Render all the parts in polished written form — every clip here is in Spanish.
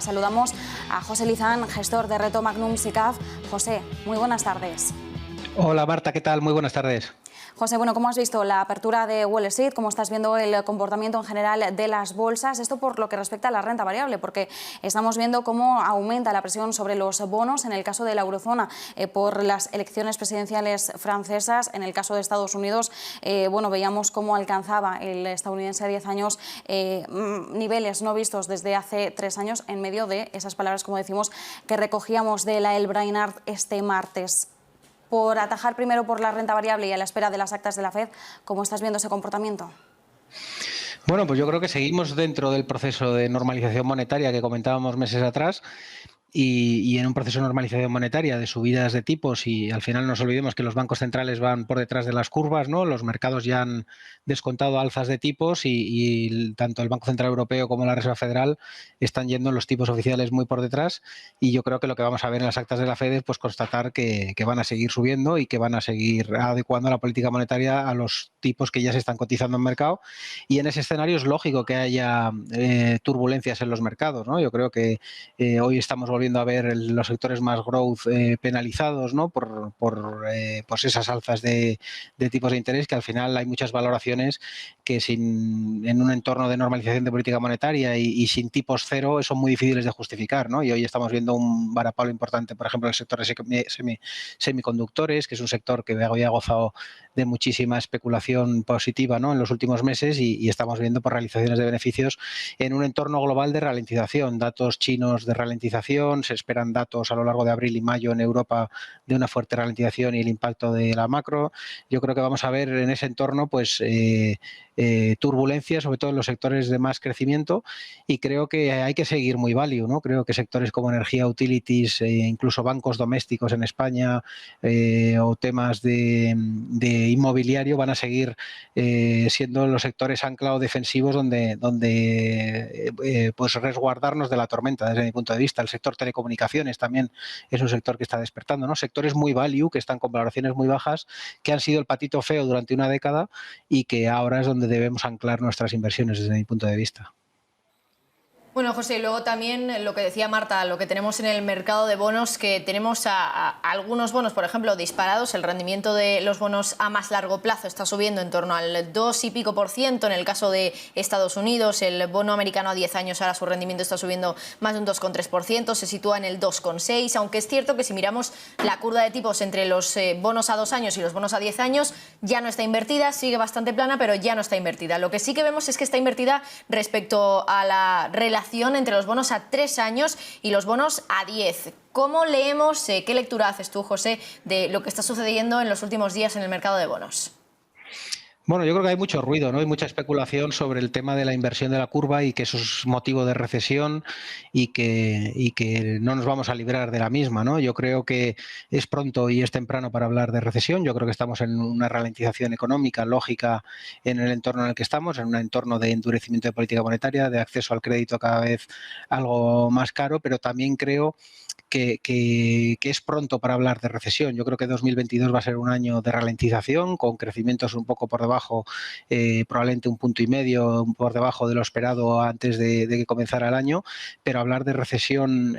Saludamos a José Lizán, gestor de Reto Magnum SICAV. José, muy buenas tardes. Hola Marta, ¿qué tal? Muy buenas tardes. José, bueno, ¿cómo has visto la apertura de Wall Street? ¿Cómo estás viendo el comportamiento en general de las bolsas? Esto por lo que respecta a la renta variable, porque estamos viendo cómo aumenta la presión sobre los bonos en el caso de la eurozona por las elecciones presidenciales francesas. En el caso de Estados Unidos, bueno, veíamos cómo alcanzaba el estadounidense a 10 años niveles no vistos desde hace 3 años en medio de esas palabras, como decimos, que recogíamos de la L. Brainard este martes. Por atajar primero por la renta variable y a la espera de las actas de la FED, ¿cómo estás viendo ese comportamiento? Bueno, pues yo creo que seguimos dentro del proceso de normalización monetaria que comentábamos meses atrás y en un proceso de normalización monetaria, de subidas de tipos, y al final no nos olvidemos que los bancos centrales van por detrás de las curvas, ¿no? Los mercados ya han descontado alzas de tipos y tanto el Banco Central Europeo como la Reserva Federal están yendo en los tipos oficiales muy por detrás, y yo creo que lo que vamos a ver en las actas de la FED es pues constatar que van a seguir subiendo y que van a seguir adecuando la política monetaria a los tipos que ya se están cotizando en mercado, y en ese escenario es lógico que haya turbulencias en los mercados, ¿no? Yo creo que hoy estamos volviendo a ver los sectores más growth penalizados, ¿no? por pues esas alzas de tipos de interés, que al final hay muchas valoraciones que en un entorno de normalización de política monetaria y sin tipos cero son muy difíciles de justificar, ¿no? Y hoy estamos viendo un varapalo importante, por ejemplo, en el sector de semiconductores, que es un sector que había gozado de muchísima especulación positiva, ¿no? En los últimos meses, y estamos viendo por realizaciones de beneficios en un entorno global de ralentización, datos chinos de ralentización. Se esperan datos a lo largo de abril y mayo en Europa de una fuerte ralentización y el impacto de la macro. Yo creo que vamos a ver en ese entorno pues turbulencias, sobre todo en los sectores de más crecimiento, y creo que hay que seguir muy value, ¿no? Creo que sectores como energía, utilities, incluso bancos domésticos en España o temas de inmobiliario van a seguir siendo los sectores ancla o defensivos donde pues resguardarnos de la tormenta desde mi punto de vista. El sector telecomunicaciones también es un sector que está despertando, ¿no? Sectores muy value, que están con valoraciones muy bajas, que han sido el patito feo durante una década y que ahora es donde debemos anclar nuestras inversiones desde mi punto de vista. Bueno, José, y luego también lo que decía Marta, lo que tenemos en el mercado de bonos, que tenemos a algunos bonos, por ejemplo, disparados. El rendimiento de los bonos a más largo plazo está subiendo en torno al 2 y pico %. En el caso de Estados Unidos, el bono americano a 10 años, ahora su rendimiento está subiendo más de un 2,3%, se sitúa en el 2,6%, aunque es cierto que si miramos la curva de tipos entre los bonos a 2 años y los bonos a 10 años, ya no está invertida, sigue bastante plana, pero ya no está invertida. Lo que sí que vemos es que está invertida respecto a la relación entre los bonos a 3 años y los bonos a 10. ¿Cómo leemos, qué lectura haces tú, José, de lo que está sucediendo en los últimos días en el mercado de bonos? Bueno, yo creo que hay mucho ruido, ¿no? Hay mucha especulación sobre el tema de la inversión de la curva y que eso es motivo de recesión y que no nos vamos a librar de la misma, ¿no? Yo creo que es pronto y es temprano para hablar de recesión. Yo creo que estamos en una ralentización económica lógica en el entorno en el que estamos, en un entorno de endurecimiento de política monetaria, de acceso al crédito cada vez algo más caro, pero también creo que es pronto para hablar de recesión. Yo creo que 2022 va a ser un año de ralentización, con crecimientos un poco por debajo, probablemente 1,5 puntos por debajo de lo esperado antes de que comenzara el año, pero hablar de recesión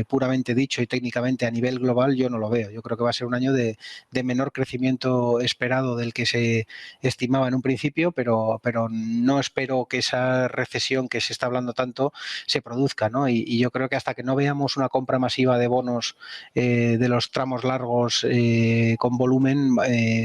puramente dicho y técnicamente a nivel global yo no lo veo. Yo creo que va a ser un año de menor crecimiento esperado del que se estimaba en un principio, pero no espero que esa recesión que se está hablando tanto se produzca, ¿no? Y yo creo que hasta que no veamos una compra masiva de bonos de los tramos largos con volumen,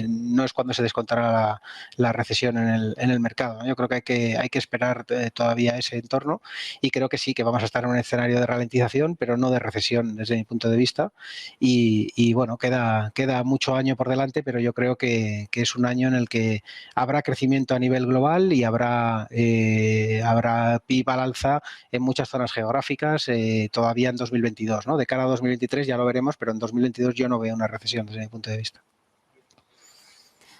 no es cuando se descontará la recesión en el mercado, ¿no? Yo creo que hay que esperar todavía ese entorno, y creo que sí, que vamos a estar en un escenario de ralentización, pero no de recesión desde mi punto de vista. Y bueno, queda mucho año por delante, pero yo creo que es un año en el que habrá crecimiento a nivel global y habrá PIB al alza en muchas zonas geográficas todavía en 2022, ¿no? De cara a 2023 ya lo veremos, pero en 2022 yo no veo una recesión desde mi punto de vista.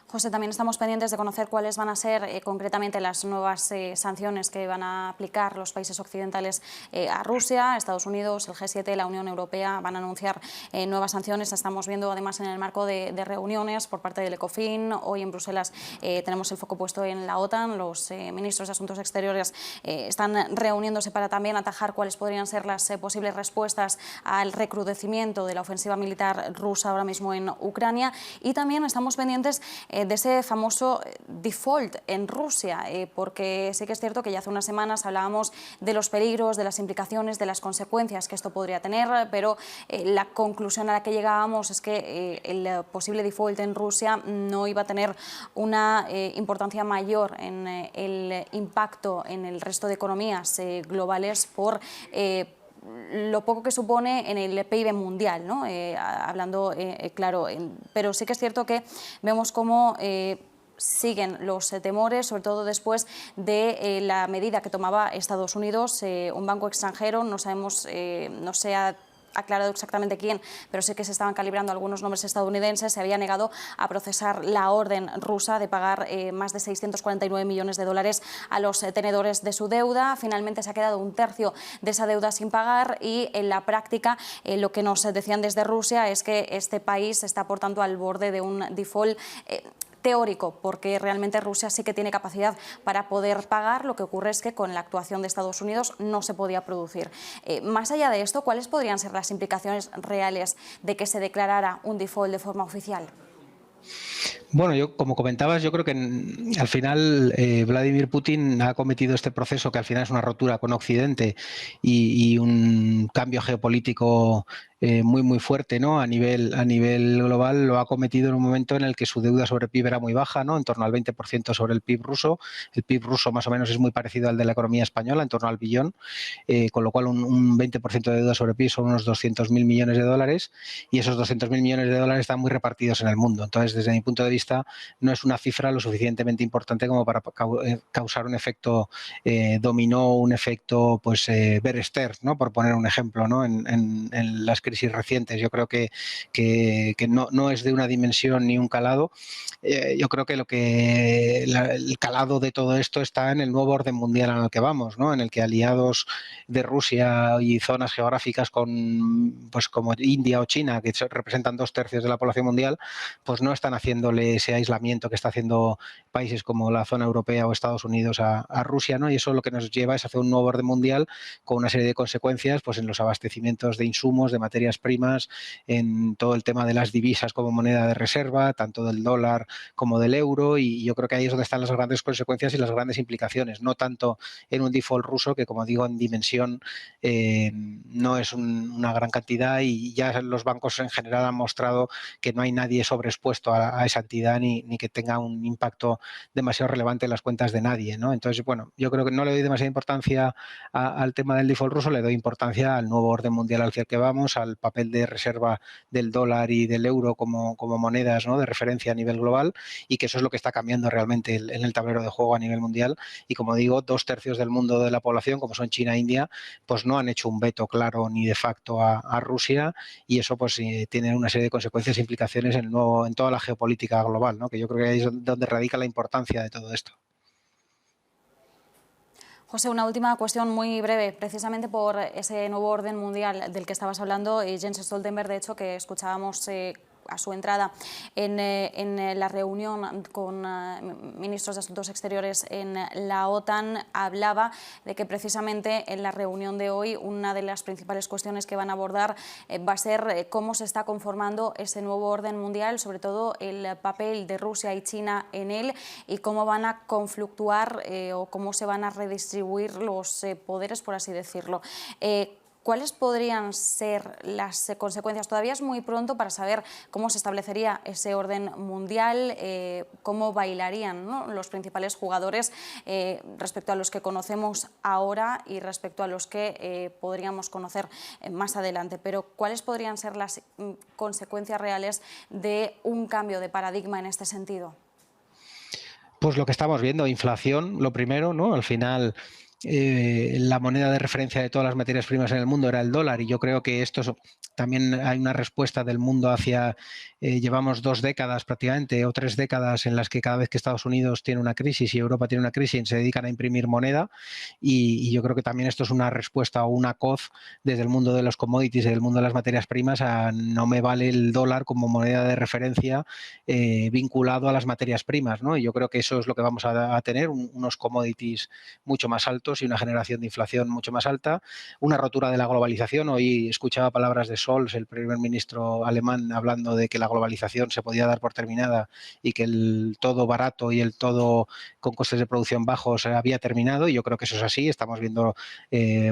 José, también estamos pendientes de conocer cuáles van a ser concretamente las nuevas sanciones que van a aplicar los países occidentales a Rusia. Estados Unidos, el G7, la Unión Europea van a anunciar nuevas sanciones. Estamos viendo además en el marco de reuniones por parte del ECOFIN. Hoy en Bruselas tenemos el foco puesto en la OTAN. Los ministros de Asuntos Exteriores están reuniéndose para también atajar cuáles podrían ser las posibles respuestas al recrudecimiento de la ofensiva militar rusa ahora mismo en Ucrania. Y también estamos pendientes de ese famoso default en Rusia, porque sí que es cierto que ya hace unas semanas hablábamos de los peligros, de las implicaciones, de las consecuencias que esto podría tener, pero la conclusión a la que llegábamos es que el posible default en Rusia no iba a tener una importancia mayor en el impacto en el resto de economías globales por lo poco que supone en el PIB mundial, ¿no? Hablando claro, pero sí que es cierto que vemos cómo siguen los temores, sobre todo después de la medida que tomaba Estados Unidos, un banco extranjero, no sabemos, no se ha aclarado exactamente quién, pero sé que se estaban calibrando algunos nombres estadounidenses, se había negado a procesar la orden rusa de pagar más de 649 millones de dólares a los tenedores de su deuda. Finalmente se ha quedado un tercio de esa deuda sin pagar y en la práctica lo que nos decían desde Rusia es que este país está, por tanto, al borde de un default teórico, porque realmente Rusia sí que tiene capacidad para poder pagar. Lo que ocurre es que con la actuación de Estados Unidos no se podía producir. Más allá de esto, ¿cuáles podrían ser las implicaciones reales de que se declarara un default de forma oficial? Bueno, yo, como comentabas, yo creo que al final Vladimir Putin ha cometido este proceso que al final es una rotura con Occidente y un cambio geopolítico muy fuerte, ¿no? A nivel global lo ha cometido en un momento en el que su deuda sobre PIB era muy baja, ¿no? En torno al 20% sobre el PIB ruso. El PIB ruso más o menos es muy parecido al de la economía española, en torno al billón, con lo cual un 20% de deuda sobre PIB son unos 200.000 millones de dólares y esos 200.000 millones de dólares están muy repartidos en el mundo. Entonces, desde mi punto de vista, no es una cifra lo suficientemente importante como para causar un efecto dominó, un efecto Bear-Stearns, ¿no? Por poner un ejemplo, ¿no? En las crisis recientes. Yo creo que no es de una dimensión ni un calado. Yo creo que el calado de todo esto está en el nuevo orden mundial en el que vamos, ¿no? En el que aliados de Rusia y zonas geográficas como India o China, que representan 2/3 de la población mundial, pues no están haciéndole ese aislamiento que está haciendo países como la zona europea o Estados Unidos a Rusia, ¿no? Y eso lo que nos lleva es hacer un nuevo orden mundial con una serie de consecuencias pues, en los abastecimientos de insumos, de materias primas, en todo el tema de las divisas como moneda de reserva, tanto del dólar como del euro, y yo creo que ahí es donde están las grandes consecuencias y las grandes implicaciones, no tanto en un default ruso, que como digo, en dimensión no es una gran cantidad, y ya los bancos en general han mostrado que no hay nadie sobreexpuesto a esa entidad ni que tenga un impacto demasiado relevante en las cuentas de nadie, ¿no? Entonces, bueno, yo creo que no le doy demasiada importancia al tema del default ruso, le doy importancia al nuevo orden mundial al que vamos, al papel de reserva del dólar y del euro como monedas, ¿no? De referencia a nivel global, y que eso es lo que está cambiando realmente en el tablero de juego a nivel mundial. Y como digo, 2/3 del mundo de la población, como son China e India, pues no han hecho un veto claro ni de facto a Rusia, y eso pues tiene una serie de consecuencias e implicaciones en toda la geopolítica global, ¿no? Que yo creo que ahí es donde radica la importancia de todo esto. José, una última cuestión muy breve, precisamente por ese nuevo orden mundial del que estabas hablando, Jens Stoltenberg, de hecho, que escuchábamos a su entrada en la reunión con ministros de Asuntos Exteriores en la OTAN, hablaba de que precisamente en la reunión de hoy una de las principales cuestiones que van a abordar va a ser cómo se está conformando ese nuevo orden mundial, sobre todo el papel de Rusia y China en él, y cómo van a confluctuar o cómo se van a redistribuir los poderes, por así decirlo. ¿Cuáles podrían ser las consecuencias? Todavía es muy pronto para saber cómo se establecería ese orden mundial, cómo bailarían, ¿no?, los principales jugadores respecto a los que conocemos ahora y respecto a los que podríamos conocer más adelante. Pero ¿cuáles podrían ser las consecuencias reales de un cambio de paradigma en este sentido? Pues lo que estamos viendo, inflación, lo primero, ¿no? Al final la moneda de referencia de todas las materias primas en el mundo era el dólar, y yo creo que también hay una respuesta del mundo hacia, llevamos 2 décadas prácticamente o 3 décadas en las que cada vez que Estados Unidos tiene una crisis y Europa tiene una crisis se dedican a imprimir moneda, y yo creo que también esto es una respuesta o una coz desde el mundo de los commodities y del mundo de las materias primas a no me vale el dólar como moneda de referencia vinculado a las materias primas, ¿no? Y yo creo que eso es lo que vamos a tener, unos commodities mucho más altos y una generación de inflación mucho más alta, una rotura de la globalización. Hoy escuchaba palabras de Scholz, el primer ministro alemán, hablando de que la globalización se podía dar por terminada y que el todo barato y el todo con costes de producción bajos había terminado, y yo creo que eso es así. Estamos viendo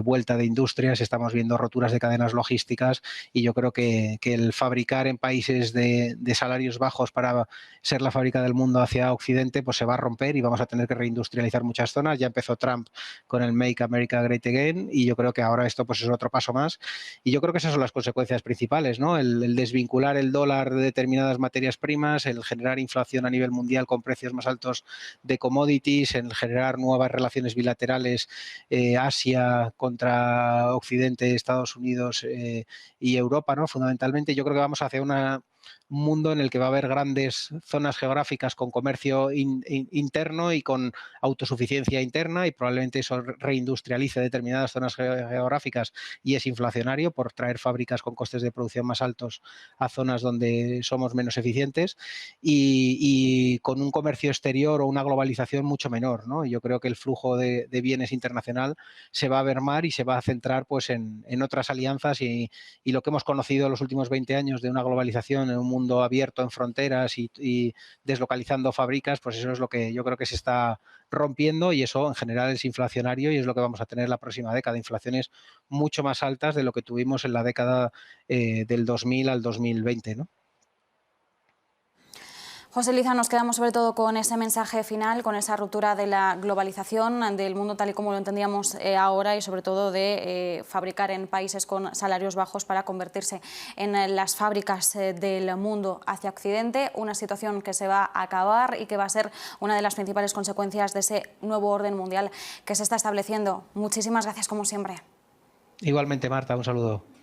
vuelta de industrias, estamos viendo roturas de cadenas logísticas, y yo creo que el fabricar en países de salarios bajos para ser la fábrica del mundo hacia Occidente, pues se va a romper y vamos a tener que reindustrializar muchas zonas. Ya empezó Trump con el Make America Great Again, y yo creo que ahora esto pues es otro paso más, y yo creo que esas son las consecuencias principales, ¿no? El desvincular el dólar de determinadas materias primas, el generar inflación a nivel mundial con precios más altos de commodities, el generar nuevas relaciones bilaterales, Asia contra Occidente, Estados Unidos y Europa, ¿no? Fundamentalmente yo creo que vamos hacia un mundo en el que va a haber grandes zonas geográficas con comercio interno y con autosuficiencia interna, y probablemente eso reindustrialice determinadas zonas geográficas y es inflacionario por traer fábricas con costes de producción más altos a zonas donde somos menos eficientes, y con un comercio exterior o una globalización mucho menor, ¿no? Yo creo que el flujo de bienes internacional se va a mermar y se va a centrar pues en otras alianzas, y lo que hemos conocido en los últimos 20 años de una globalización en un mundo abierto en fronteras y deslocalizando fábricas, pues eso es lo que yo creo que se está rompiendo, y eso en general es inflacionario, y es lo que vamos a tener la próxima década, inflaciones mucho más altas de lo que tuvimos en la década del 2000 al 2020, ¿no? José Liza, nos quedamos sobre todo con ese mensaje final, con esa ruptura de la globalización, del mundo tal y como lo entendíamos ahora, y sobre todo de fabricar en países con salarios bajos para convertirse en las fábricas del mundo hacia Occidente, una situación que se va a acabar y que va a ser una de las principales consecuencias de ese nuevo orden mundial que se está estableciendo. Muchísimas gracias como siempre. Igualmente, Marta, un saludo.